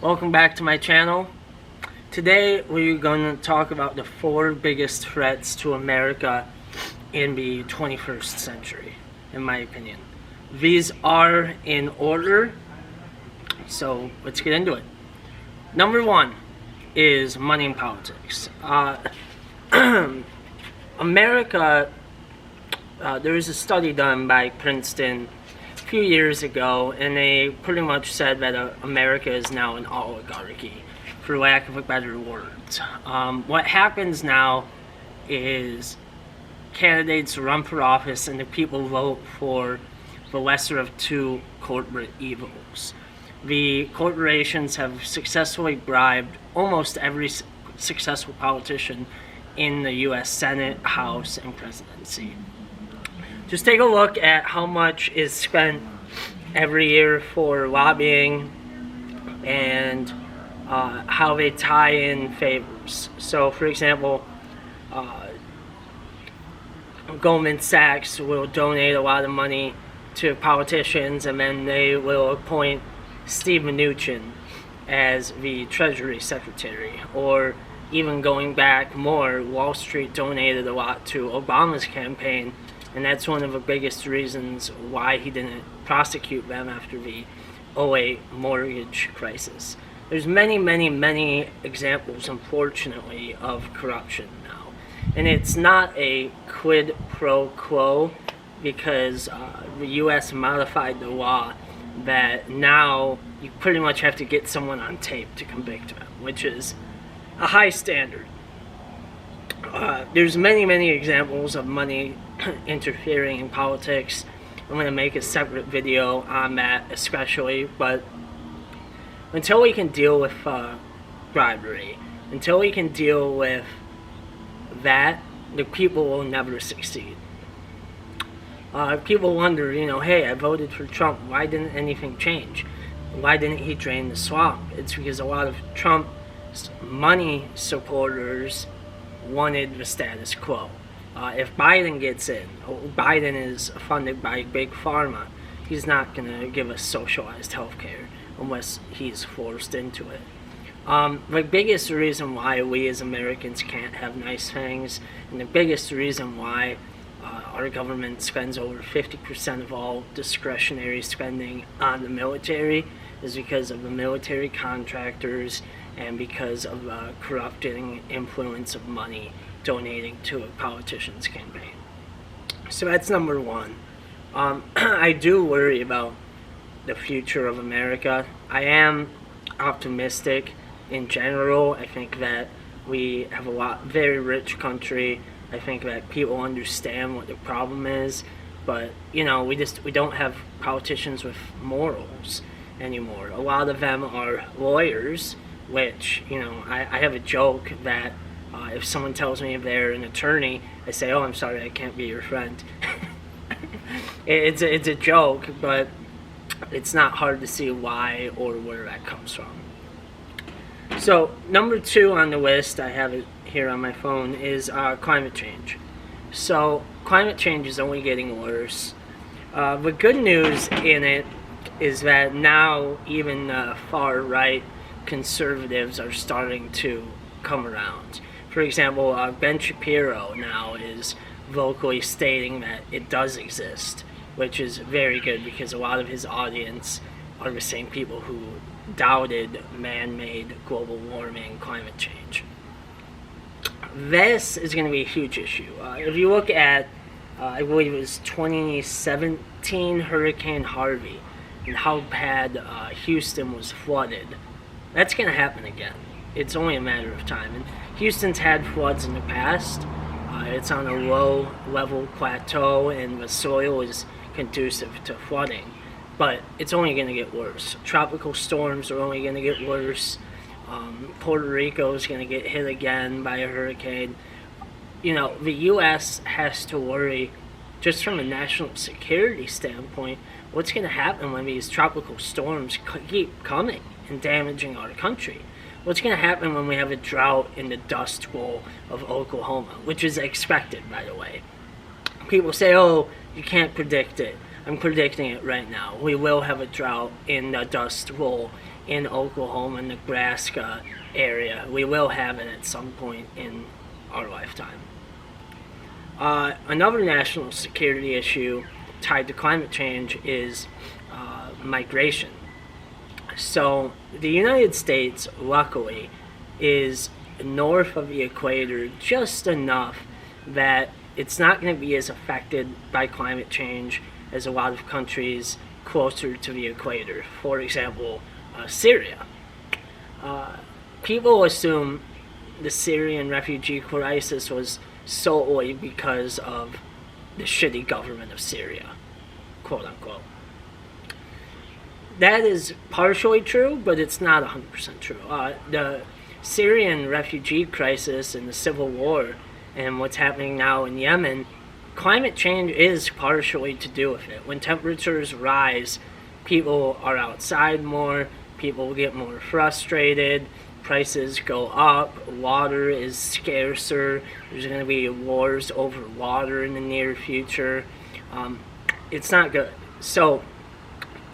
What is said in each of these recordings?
Welcome back to my channel. Today we're going to talk about the 4 biggest threats to America in the 21st century, in my opinion. These are in order, so let's get into it. Number 1 is money and politics. America, there was a study done by Princeton a few years ago, and they pretty much said that America is now an oligarchy, for lack of a better word. What happens now is candidates run for office and the people vote for the lesser of 2 corporate evils. The corporations have successfully bribed almost every successful politician in the U.S. Senate, House, and presidency. Just take a look at how much is spent every year for lobbying and how they tie in favors. So, for example, Goldman Sachs will donate a lot of money to politicians, and then they will appoint Steve Mnuchin as the Treasury Secretary. Or even going back more, Wall Street donated a lot to Obama's campaign, and that's one of the biggest reasons why he didn't prosecute them after the 2008 mortgage crisis. There's many examples, unfortunately, of corruption now. And it's not a quid pro quo, because the U.S. modified the law that now you pretty much have to get someone on tape to convict them, which is a high standard. There's many examples of money interfering in politics. I'm going to make a separate video on that especially, but until we can deal with bribery, until we can deal with that, the people will never succeed. People wonder, hey, I voted for Trump. Why didn't anything change? Why didn't he drain the swamp? It's because a lot of Trump's money supporters wanted the status quo. If Biden gets in, Biden is funded by Big Pharma. He's not going to give us socialized health care unless he's forced into it. The biggest reason why we as Americans can't have nice things, and the biggest reason why our government spends over 50% of all discretionary spending on the military, is because of the military contractors and because of the corrupting influence of money donating to a politician's campaign. So that's number 1. I do worry about the future of America. I am optimistic in general. I think that we have a very rich country. I think that people understand what the problem is, but we don't have politicians with morals anymore. A lot of them are lawyers, which I have a joke that if someone tells me they're an attorney, I say, "Oh, I'm sorry, I can't be your friend." It's a joke, but it's not hard to see why or where that comes from. So number 2 on the list, I have it here on my phone, is climate change. So climate change is only getting worse. The good news in it is that now even far right conservatives are starting to come around. For example, Ben Shapiro now is vocally stating that it does exist, which is very good, because a lot of his audience are the same people who doubted man-made global warming, climate change. This is going to be a huge issue. If you look at, I believe it was 2017 Hurricane Harvey, and how bad Houston was flooded, that's going to happen again. It's only a matter of time. And Houston's had floods in the past. It's on a low-level plateau, and the soil is conducive to flooding. But it's only going to get worse. Tropical storms are only going to get worse. Puerto Rico is going to get hit again by a hurricane. The U.S. has to worry, just from a national security standpoint, what's going to happen when these tropical storms keep coming and damaging our country. What's going to happen when we have a drought in the Dust Bowl of Oklahoma, which is expected, by the way. People say, oh, you can't predict it. I'm predicting it right now. We will have a drought in the Dust Bowl in Oklahoma, Nebraska area. We will have it at some point in our lifetime. Another national security issue tied to climate change is migration. So the United States, luckily, is north of the equator just enough that it's not going to be as affected by climate change as a lot of countries closer to the equator. For example, Syria. People assume the Syrian refugee crisis was solely because of the shitty government of Syria, quote unquote. That is partially true, but it's not 100% true. The Syrian refugee crisis and the civil war and what's happening now in Yemen, climate change is partially to do with it. When temperatures rise, people are outside more, people get more frustrated, prices go up, water is scarcer, there's going to be wars over water in the near future. It's not good. So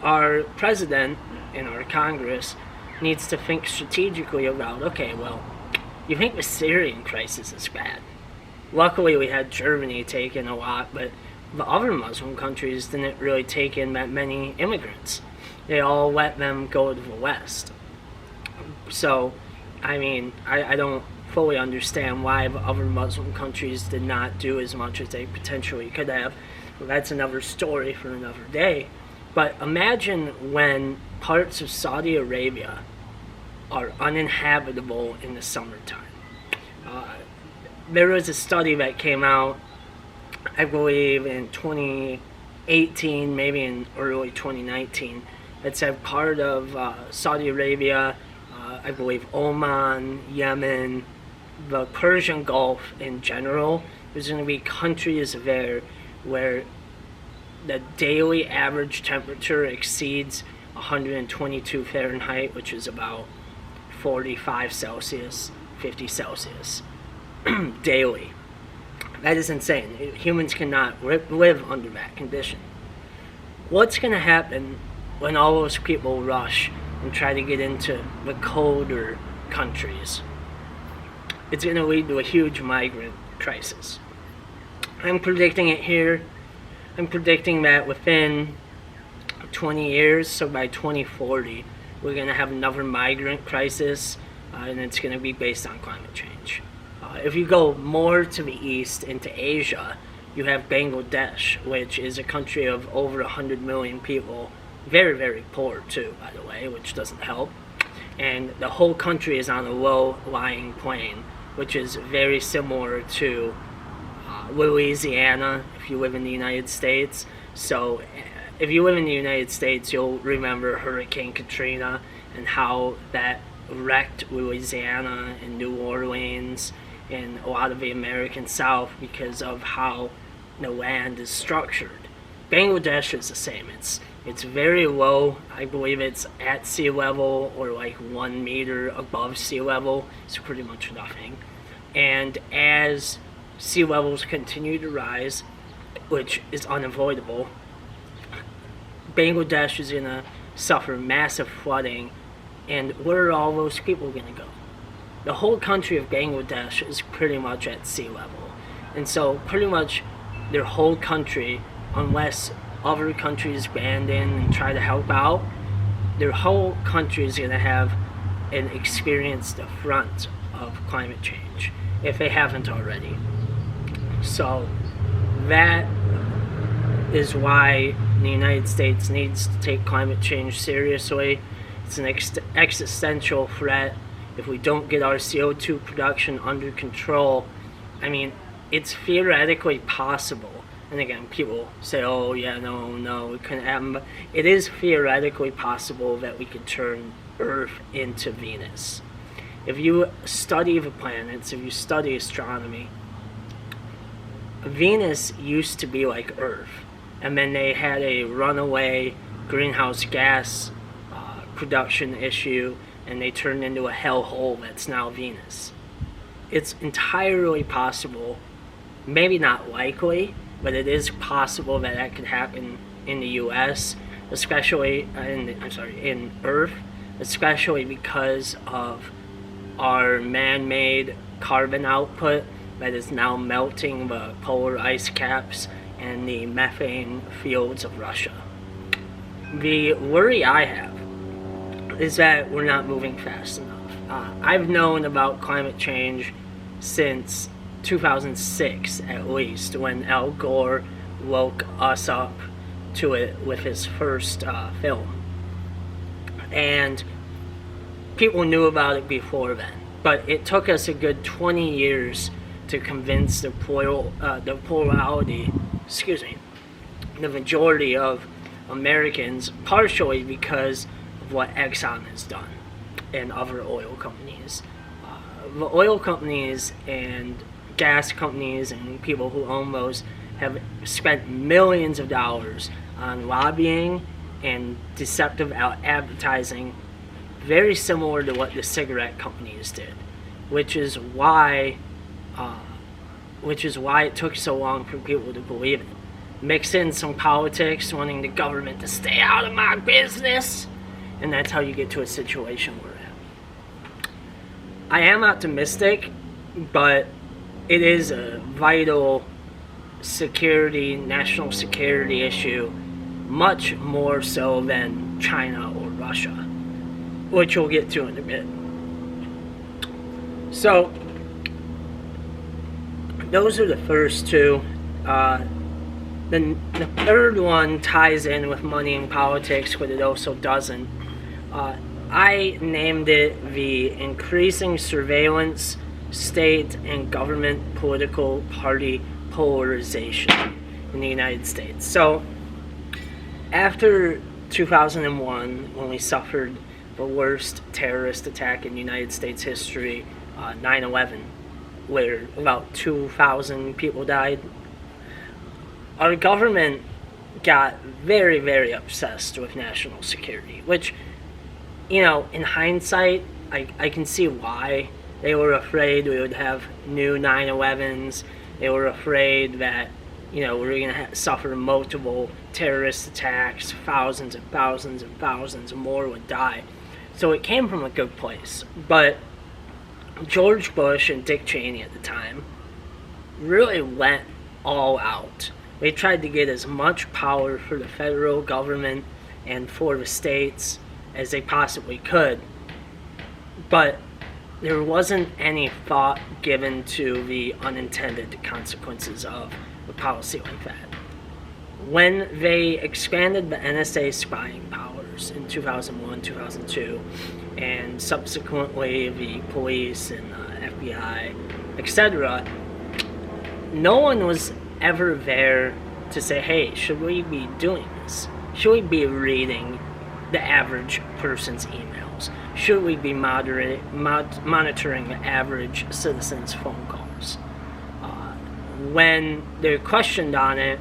our president and our Congress needs to think strategically about, okay, well, you think the Syrian crisis is bad. Luckily, we had Germany take in a lot, but the other Muslim countries didn't really take in that many immigrants. They all let them go to the West. So, I mean, I don't fully understand why the other Muslim countries did not do as much as they potentially could have. Well, that's another story for another day. But imagine when parts of Saudi Arabia are uninhabitable in the summertime. There was a study that came out, I believe, in 2018, maybe in early 2019, that said part of Saudi Arabia, I believe Oman, Yemen, the Persian Gulf in general, there's going to be countries there where the daily average temperature exceeds 122 Fahrenheit, which is about 45 Celsius, 50 Celsius, daily. That is insane. Humans cannot live under that condition. What's going to happen when all those people rush and try to get into the colder countries? It's going to lead to a huge migrant crisis. I'm predicting it here. I'm predicting that within 20 years, so by 2040, we're going to have another migrant crisis, and it's going to be based on climate change. If you go more to the east into Asia, you have Bangladesh, which is a country of over 100 million people, very, very poor too, by the way, which doesn't help. And the whole country is on a low-lying plain, which is very similar to Louisiana if you live in the United States. So if you live in the United States, you'll remember Hurricane Katrina and how that wrecked Louisiana and New Orleans and a lot of the American South because of how the land is structured. Bangladesh is the same. It's very low. I believe it's at sea level or like 1 meter above sea level. It's pretty much nothing. And as sea levels continue to rise, which is unavoidable, Bangladesh is going to suffer massive flooding. And where are all those people going to go? The whole country of Bangladesh is pretty much at sea level. And so pretty much their whole country, unless other countries band in and try to help out, their whole country is going to have and experience the brunt of climate change, if they haven't already. So that is why the United States needs to take climate change seriously. It's an existential threat. If we don't get our CO2 production under control, I mean, it's theoretically possible. And again, people say, oh yeah, no, it couldn't happen. But it is theoretically possible that we could turn Earth into Venus. If you study the planets, if you study astronomy, Venus used to be like Earth. And then they had a runaway greenhouse gas production issue, and they turned into a hellhole that's now Venus. It's entirely possible, maybe not likely, but it is possible that could happen in the U.S., especially in Earth, especially because of our man-made carbon output that is now melting the polar ice caps and the methane fields of Russia. The worry I have is that we're not moving fast enough. I've known about climate change since 2006 at least, when Al Gore woke us up to it with his first film. And people knew about it before then, but it took us a good 20 years to convince the majority of Americans, partially because of what Exxon has done and other oil companies. The oil companies and gas companies and people who own those have spent millions of dollars on lobbying and deceptive advertising, very similar to what the cigarette companies did, which is why it took so long for people to believe it. Mix in some politics, wanting the government to stay out of my business, and that's how you get to a situation we're in. I am optimistic, but it is a vital national security issue, much more so than China or Russia, which we'll get to in a bit. So, those are the first two. The third one ties in with money and politics, but it also doesn't. I named it the increasing surveillance, state and government political party polarization in the United States. So, after 2001, when we suffered the worst terrorist attack in United States history, 9/11, where about 2,000 people died, our government got very, very obsessed with national security, which, in hindsight, I can see why. They were afraid we would have new 9/11s. They were afraid that, we were going to suffer multiple terrorist attacks, thousands and thousands and thousands more would die. So it came from a good place. But George Bush and Dick Cheney at the time really went all out. They tried to get as much power for the federal government and for the states as they possibly could. But there wasn't any thought given to the unintended consequences of a policy like that. When they expanded the NSA spying powers in 2001, 2002, and subsequently the police and FBI, etc., no one was ever there to say, hey, should we be doing this? Should we be reading the average person's emails? Should we be monitoring the average citizen's phone calls? When they're questioned on it,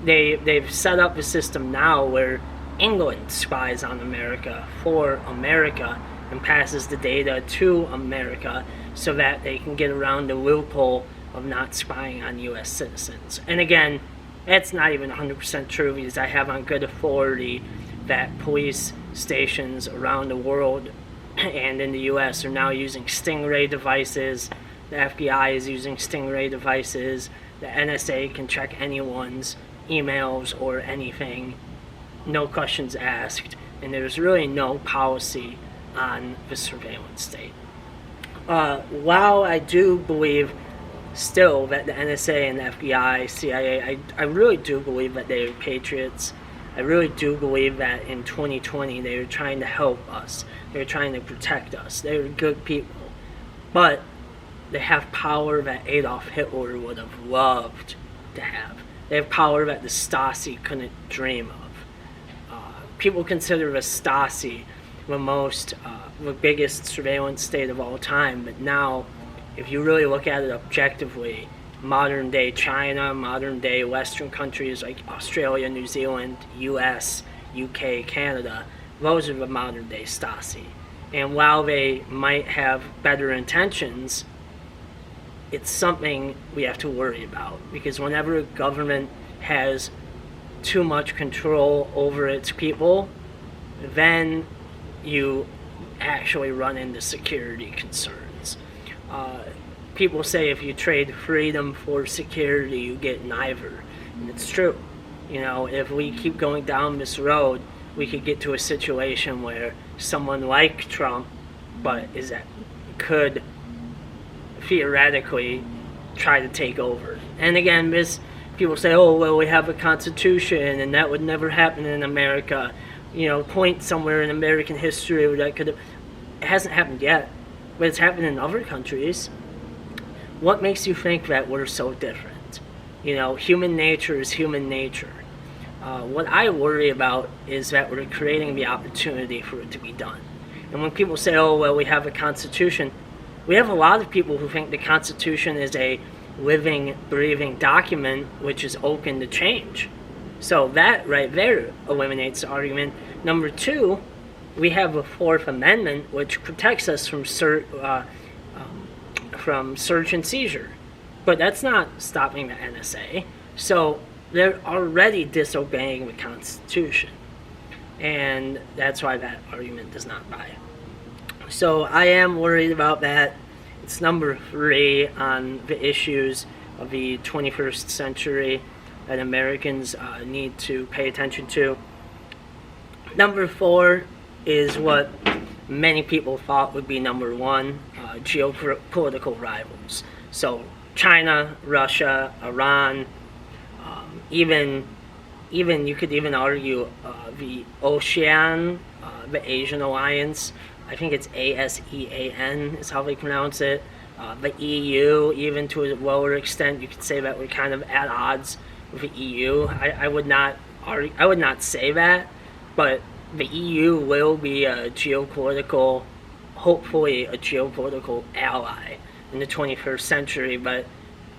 they've set up a system now where England spies on America for America and passes the data to America so that they can get around the loophole of not spying on U.S. citizens. And again, that's not even 100% true, because I have on good authority that police stations around the world and in the U.S. are now using Stingray devices. The FBI is using Stingray devices. The NSA can check anyone's emails or anything, no questions asked, and there's really no policy on the surveillance state. While I do believe still that the NSA and the FBI, CIA, I really do believe that they are patriots. I really do believe that in 2020 they are trying to help us. They're trying to protect us. They're good people. But they have power that Adolf Hitler would have loved to have. They have power that the Stasi couldn't dream of. People consider the Stasi the biggest surveillance state of all time, but now, if you really look at it objectively, modern day China, modern day Western countries like Australia, New Zealand, US, UK, Canada, those are the modern day Stasi. And while they might have better intentions, it's something we have to worry about, because whenever a government has too much control over its people, then you actually run into security concerns. People say if you trade freedom for security, you get neither. And it's true. You know, if we keep going down this road, we could get to a situation where someone like Trump, could theoretically try to take over. And again, people say, oh, well, we have a constitution, and that would never happen in America. You know, point somewhere in American history where that could have. It hasn't happened yet, but it's happened in other countries. What makes you think that we're so different? You know, human nature is human nature. What I worry about is that we're creating the opportunity for it to be done. And when people say, oh, well, we have a constitution, we have a lot of people who think the Constitution is a living, breathing document which is open to change. So that right there eliminates the argument. Number two, we have a Fourth Amendment which protects us from search and seizure. But that's not stopping the NSA. So they're already disobeying the Constitution. And that's why that argument does not buy. So I am worried about that. It's number 3 on the issues of the 21st century that Americans need to pay attention to. Number 4 is what many people thought would be number 1, geopolitical rivals. So China, Russia, Iran, even you could even argue the ASEAN, the Asian Alliance. I think it's ASEAN is how they pronounce it. The EU, even to a lower extent, you could say that we're kind of at odds with the EU. I would not say that, but the EU will be a geopolitical, hopefully a geopolitical ally in the 21st century, but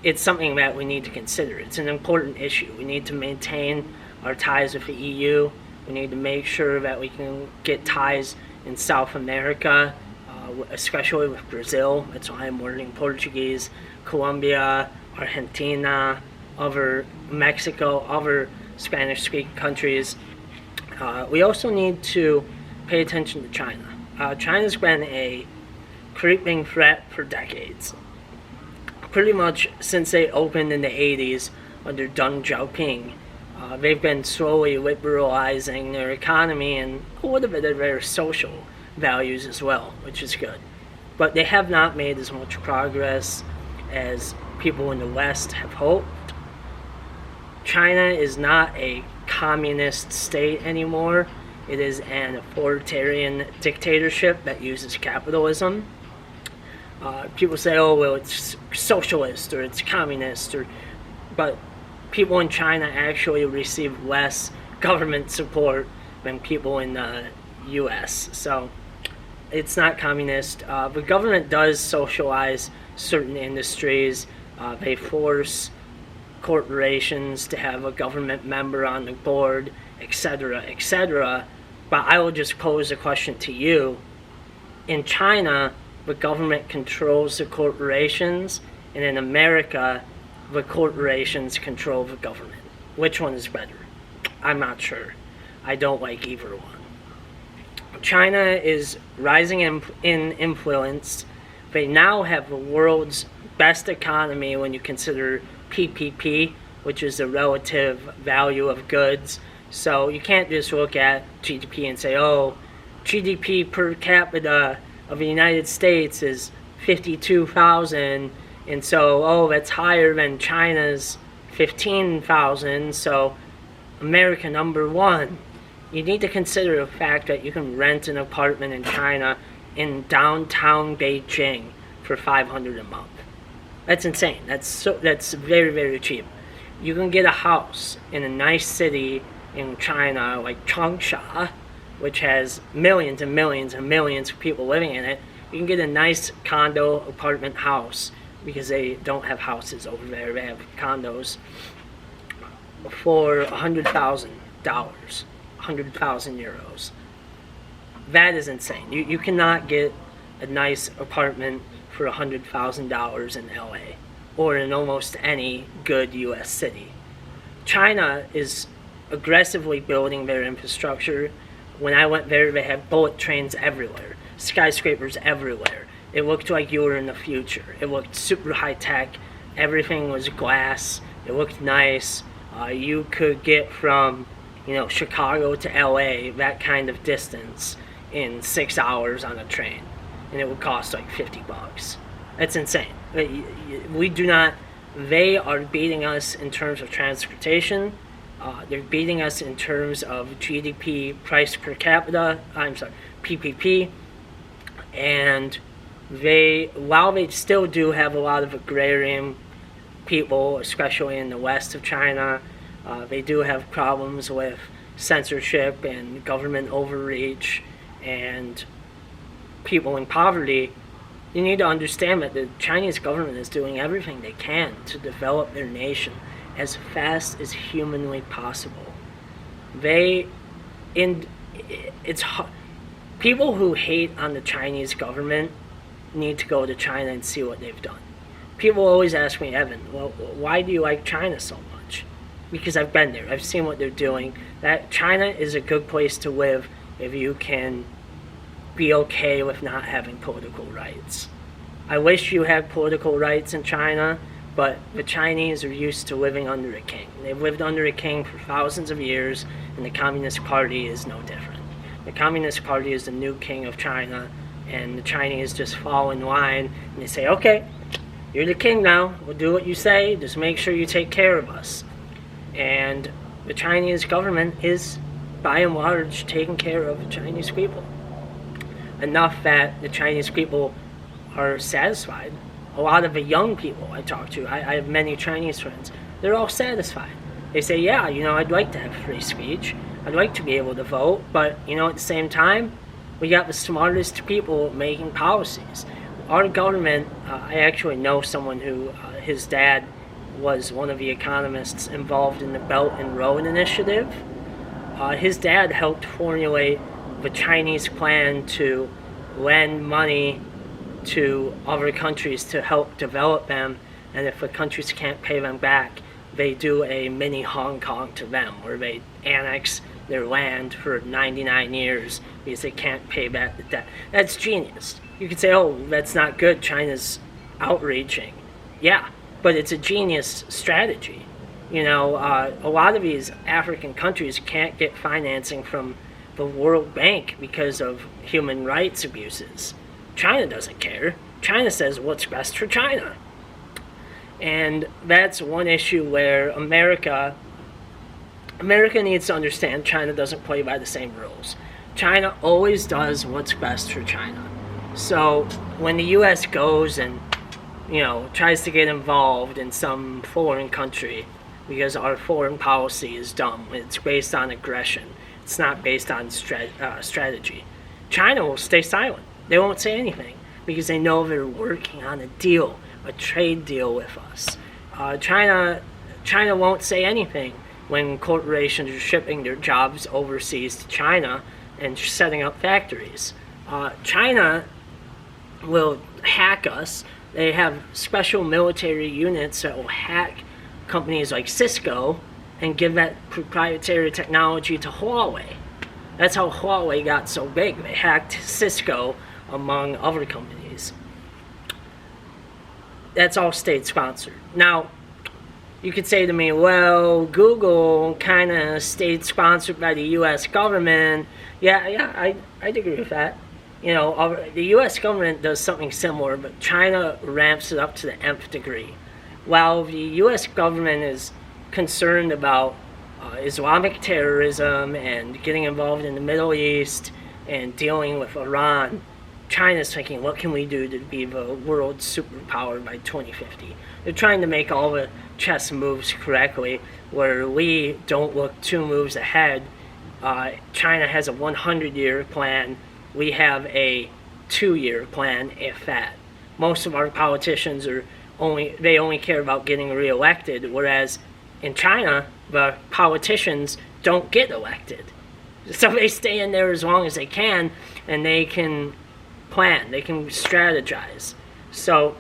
it's something that we need to consider. It's an important issue. We need to maintain our ties with the EU. We need to make sure that we can get ties in South America, especially with Brazil. That's why I'm learning Portuguese, Colombia, Argentina, other Mexico, other Spanish-speaking countries. We also need to pay attention to China. China's been a creeping threat for decades. Pretty much since they opened in the 80s under Deng Xiaoping, they've been slowly liberalizing their economy and a little bit of their social values as well, which is good. But they have not made as much progress as people in the West have hoped. China is not a communist state anymore. It is an authoritarian dictatorship that uses capitalism. People say, oh, well, it's socialist or it's communist, but people in China actually receive less government support than people in the U.S. So it's not communist. The government does socialize certain industries. They force corporations to have a government member on the board, etc., etc. But I will just pose a question to you. In China, the government controls the corporations, and in America, the corporations control the government. Which one is better? I'm not sure. I don't like either one. China is rising in influence. They now have the world's best economy when you consider PPP, which is the relative value of goods. So you can't just look at GDP and say, oh, GDP per capita of the United States is 52,000, and so, oh, that's higher than China's 15,000, so America number 1. You need to consider the fact that you can rent an apartment in China in downtown Beijing for $500 a month. That's insane. That's very, very cheap. You can get a house in a nice city in China like Changsha, which has millions and millions and millions of people living in it. You can get a nice condo, apartment, house, because they don't have houses over there. They have condos for $100,000, 100,000 euros. That is insane. You cannot get a nice apartment for $100,000 in LA or in almost any good US city. China is aggressively building their infrastructure. When I went there, they had bullet trains everywhere, skyscrapers everywhere. It looked like you were in the future. It looked super high tech. Everything was glass. It looked nice. You could get from, Chicago to LA, that kind of distance, in 6 hours on a train, and it would cost like $50. That's insane. We do not. They are beating us in terms of transportation. They're beating us in terms of GDP, price per capita. I'm sorry, PPP, and while they still do have a lot of agrarian people, especially in the west of China, they do have problems with censorship and government overreach and people in poverty. You need to understand that the Chinese government is doing everything they can to develop their nation as fast as humanly possible. People who hate on the Chinese government need to go to China and see what they've done. People always ask me, Evan, well, why do you like China so much? Because I've been there. I've seen what they're doing. That China is a good place to live if you can be okay with not having political rights. I wish you had political rights in China, but the Chinese are used to living under a king. They've lived under a king for thousands of years, and the Communist Party is no different. The Communist Party is the new king of China, and the Chinese just fall in line, and they say, okay, you're the king now, we'll do what you say, just make sure you take care of us. And the Chinese government is, by and large, taking care of the Chinese people. Enough that the Chinese people are satisfied. A lot of the young people I talk to, I have many Chinese friends, they're all satisfied. They say, yeah, I'd like to have free speech. I'd like to be able to vote, but, at the same time, we got the smartest people making policies. Our government, I actually know someone who, his dad was one of the economists involved in the Belt and Road Initiative. His dad helped formulate the Chinese plan to lend money to other countries to help develop them, and if the countries can't pay them back, they do a mini Hong Kong to them, where they annex their land for 99 years because they can't pay back the debt. That's genius. You could say, oh, that's not good, China's outreaching. Yeah, but it's a genius strategy. A lot of these African countries can't get financing from the World Bank because of human rights abuses. China doesn't care. China says what's best for China. And that's one issue where America needs to understand China doesn't play by the same rules. China always does what's best for China. So when the U.S. goes and, tries to get involved in some foreign country because our foreign policy is dumb, it's based on aggression, it's not based on strategy, China will stay silent. They won't say anything because they know they're working on a deal, a trade deal with us. China won't say anything when corporations are shipping their jobs overseas to China and setting up factories. China will hack us. They have special military units that will hack companies like Cisco and give that proprietary technology to Huawei. That's how Huawei got so big. They hacked Cisco among other companies. That's all state-sponsored. Now, you could say to me, well, Google kind of state-sponsored by the U.S. government. Yeah, I'd agree with that. The U.S. government does something similar, but China ramps it up to the nth degree. While the U.S. government is concerned about Islamic terrorism and getting involved in the Middle East and dealing with Iran, China's thinking, what can we do to be the world superpower by 2050? They're trying to make all the chess moves correctly, where we don't look 2 moves ahead. China has a 100-year plan. We have a 2-year plan, if that. Most of our politicians only care about getting reelected, whereas in China, the politicians don't get elected. So they stay in there as long as they can, and they can plan, they can strategize. So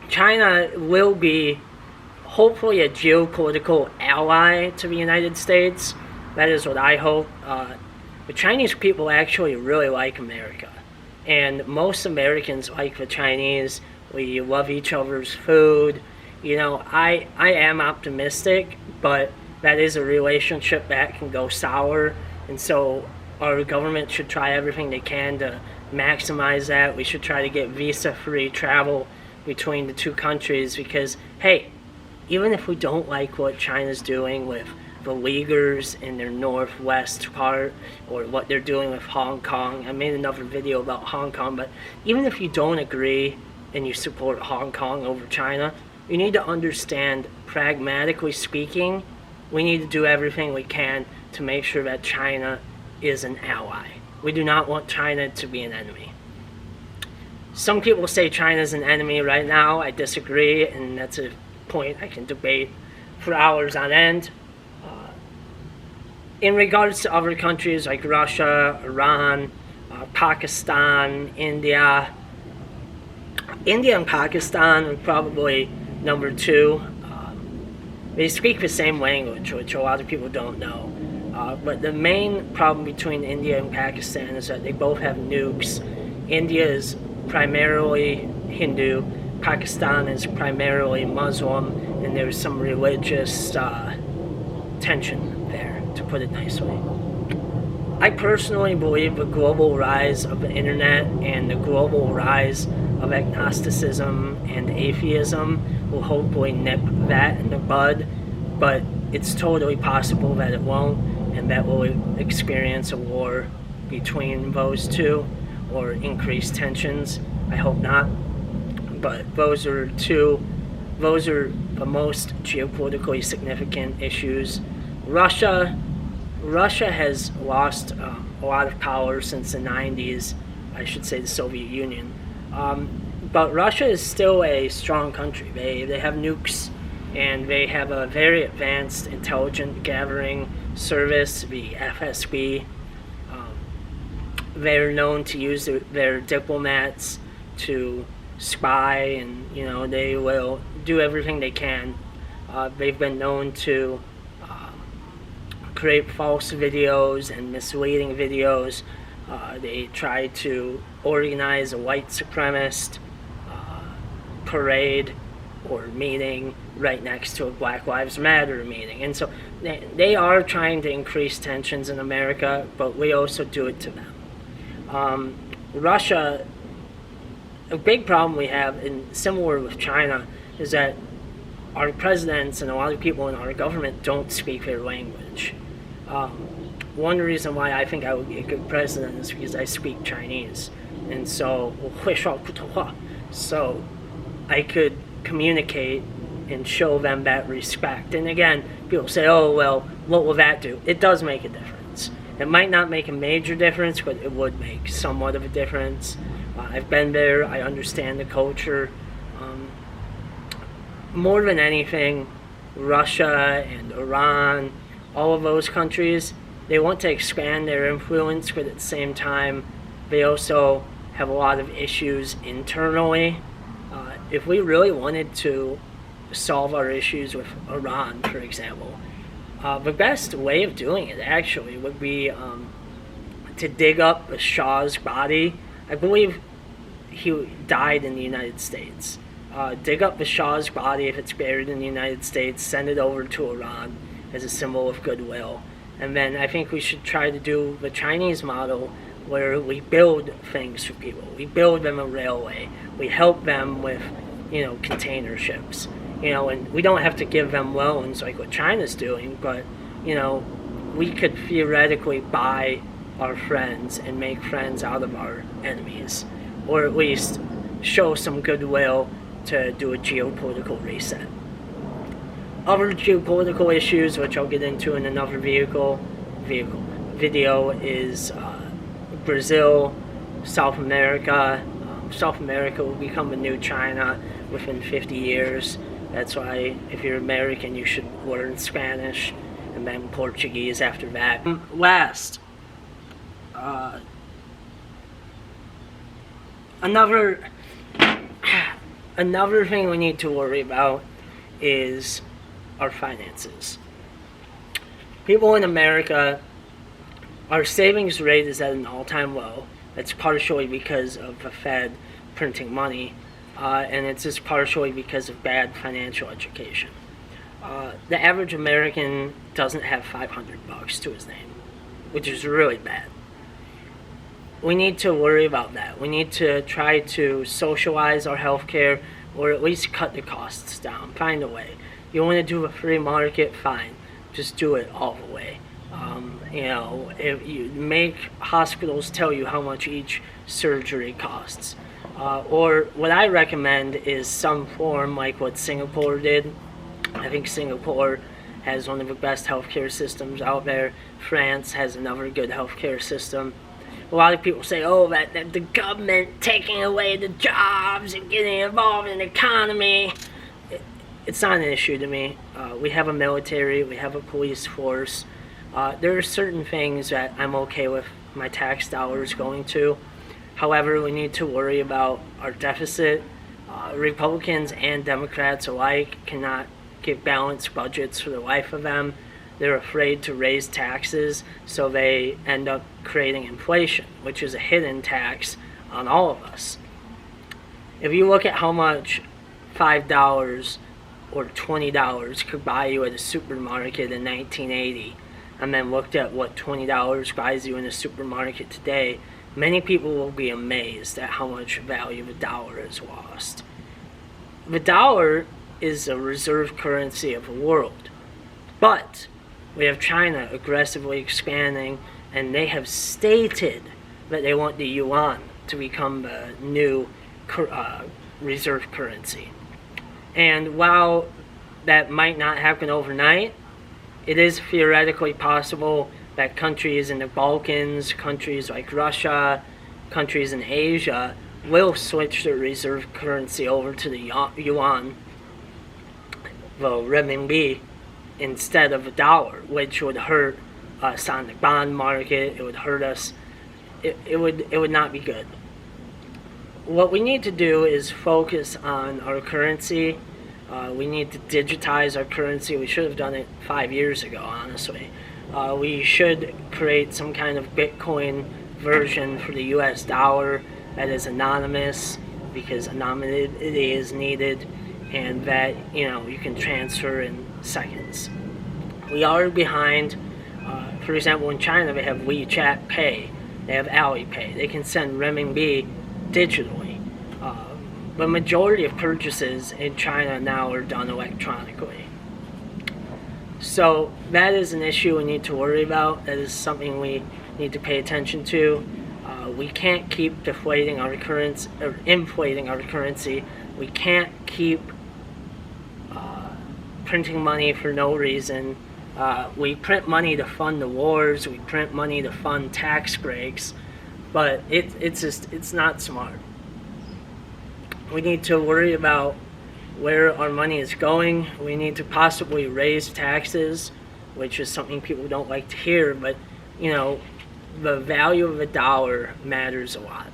China will be hopefully a geopolitical ally to the United States. That is what I hope. The Chinese people actually really like America. And most Americans like the Chinese. We love each other's food. I am optimistic, but that is a relationship that can go sour. And so our government should try everything they can to maximize that. We should try to get visa-free travel between the two countries because, hey, even if we don't like what China's doing with the Uyghurs in their northwest part or what they're doing with Hong Kong, I made another video about Hong Kong, but even if you don't agree and you support Hong Kong over China, you need to understand, pragmatically speaking, we need to do everything we can to make sure that China is an ally. We do not want China to be an enemy. Some people say China's an enemy right now. I disagree, and that's a point I can debate for hours on end. In regards to other countries like Russia, Iran, Pakistan, India and Pakistan are probably number two. They speak the same language, which a lot of people don't know. But the main problem between India and Pakistan is that they both have nukes. India is primarily Hindu, Pakistan is primarily Muslim, and there's some religious tension there, to put it nicely. I personally believe the global rise of the internet and the global rise of agnosticism and atheism will hopefully nip that in the bud, but it's totally possible that it won't, and that we'll experience a war between those two or increased tensions. I hope not, but those are the most geopolitically significant issues. Russia has lost a lot of power since the 90s, I should say the Soviet Union. But Russia is still a strong country. They have nukes, and they have a very advanced intelligence gathering service, the FSB. They're known to use their diplomats to spy, and they will do everything they can. They've been known to create false videos and misleading videos. They try to organize a white supremacist parade or meeting right next to a Black Lives Matter meeting. And so they are trying to increase tensions in America, but we also do it to them. Russia, a big problem we have, and similar with China, is that our presidents and a lot of people in our government don't speak their language. One reason why I think I would be a good president is because I speak Chinese, and so I could communicate and show them that respect. And again, people say, oh, well, what will that do? It does make a difference. It might not make a major difference, but it would make somewhat of a difference. I've been there. I understand the culture. More than anything, Russia and Iran, all of those countries, they want to expand their influence, but at the same time, they also have a lot of issues internally. If we really wanted to solve our issues with Iran, for example, the best way of doing it actually would be to dig up the Shah's body. I believe he died in the United States. Dig up the Shah's body if it's buried in the United States, send it over to Iran as a symbol of goodwill. And then I think we should try to do the Chinese model where we build things for people. We build them a railway. We help them with, container ships. And we don't have to give them loans like what China's doing, but, we could theoretically buy our friends and make friends out of our enemies. Or at least show some goodwill to do a geopolitical reset. Other geopolitical issues, which I'll get into in another video, is Brazil, South America. South America will become the new China within 50 years. That's why, if you're American, you should learn Spanish, and then Portuguese after that. Last, another thing we need to worry about is our finances. People in America Our savings rate is at an all-time low. That's partially because of the Fed printing money, and it's just partially because of bad financial education. The average American doesn't have $500 to his name, which is really bad. We need to worry about that. We need to try to socialize our healthcare, or at least cut the costs down. Find a way. You want to do a free market? Fine. Just do it all the way. If you make hospitals tell you how much each surgery costs. Or what I recommend is some form like what Singapore did. I think Singapore has one of the best healthcare systems out there. France has another good healthcare system. A lot of people say, oh, that the government taking away the jobs and getting involved in the economy. It's not an issue to me. We have a military, we have a police force. There are certain things that I'm okay with my tax dollars going to. However, we need to worry about our deficit. Republicans and Democrats alike cannot get balanced budgets for the life of them. They're afraid to raise taxes, so they end up creating inflation, which is a hidden tax on all of us. If you look at how much $5 or $20 could buy you at a supermarket in 1980, and then looked at what $20 buys you in a supermarket today, many people will be amazed at how much value the dollar has lost. The dollar is a reserve currency of the world, but we have China aggressively expanding, and they have stated that they want the yuan to become the new reserve currency. And while that might not happen overnight, it is theoretically possible that countries in the Balkans, countries like Russia, countries in Asia will switch their reserve currency over to the yuan, the renminbi, instead of a dollar, which would hurt us on the bond market. It would hurt us. It would not be good. What we need to do is focus on our currency. We need to digitize our currency. We should have done it 5 years ago, honestly. We should create some kind of Bitcoin version for the US dollar that is anonymous, because anonymity is needed, and that you can transfer in seconds. We are behind. For example, in China they have WeChat Pay, they have Alipay. They can send renminbi digitally. The majority of purchases in China now are done electronically. So that is an issue we need to worry about. That is something we need to pay attention to. We can't keep deflating our currency or inflating our currency. We can't keep printing money for no reason. We print money to fund the wars. We print money to fund tax breaks, but it's not smart. We need to worry about where our money is going. We need to possibly raise taxes, which is something people don't like to hear, but the value of a dollar matters a lot.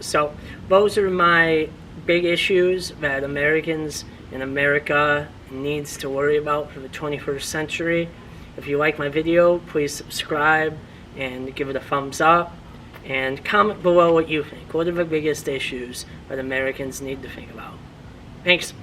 So those are my big issues that Americans in America needs to worry about for the 21st century. If you like my video, please subscribe and give it a thumbs up, and comment below what you think. What are the biggest issues that Americans need to think about? Thanks.